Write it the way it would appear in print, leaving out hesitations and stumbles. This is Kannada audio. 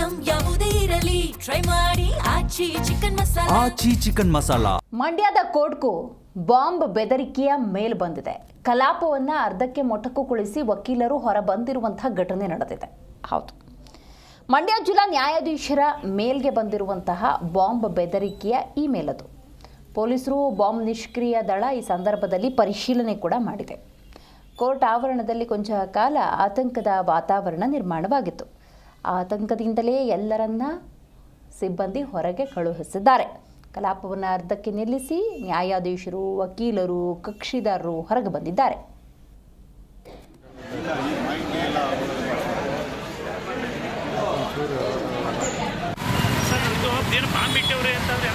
ಐಟಂ ಯಾವುದೇ ಇರಲಿ ಟ್ರೈ ಮಾಡಿ ಆಚಿ ಚಿಕನ್ ಮಸಾಲಾ. ಮಂಡ್ಯದ ಕೋರ್ಟ್ಗೂ ಬಾಂಬ್ ಬೆದರಿಕೆಯ ಮೇಲ್ ಬಂದಿದೆ. ಕಲಾಪವನ್ನು ಅರ್ಧಕ್ಕೆ ಮೊಟಕುಗೊಳಿಸಿ ವಕೀಲರು ಹೊರ ಬಂದಿರುವಂತಹ ಘಟನೆ ನಡೆದಿದೆ. ಹೌದು, ಮಂಡ್ಯ ಜಿಲ್ಲಾ ನ್ಯಾಯಾಧೀಶರ ಮೇಲ್ಗೆ ಬಂದಿರುವಂತಹ ಬಾಂಬ್ ಬೆದರಿಕೆಯ ಇಮೇಲ್ ಅದು. ಪೊಲೀಸರು ಬಾಂಬ್ ನಿಷ್ಕ್ರಿಯ ದಳ ಈ ಸಂದರ್ಭದಲ್ಲಿ ಪರಿಶೀಲನೆ ಕೂಡ ಮಾಡಿದೆ. ಕೋರ್ಟ್ ಆವರಣದಲ್ಲಿ ಕೊಂಚ ಕಾಲ ಆತಂಕದ ವಾತಾವರಣ ನಿರ್ಮಾಣವಾಗಿತ್ತು. ಆ ಆತಂಕದಿಂದಲೇ ಎಲ್ಲರನ್ನ ಸಿಬ್ಬಂದಿ ಹೊರಗೆ ಕಳುಹಿಸಿದ್ದಾರೆ. ಕಲಾಪವನ್ನು ಅರ್ಧಕ್ಕೆ ನಿಲ್ಲಿಸಿ ನ್ಯಾಯಾಧೀಶರು, ವಕೀಲರು, ಕಕ್ಷಿದಾರರು ಹೊರಗೆ ಬಂದಿದ್ದಾರೆ. ಬಾಂಬ್ ಇಟ್ಟವ್ರೆ ಅಂತಂದ್ರೆ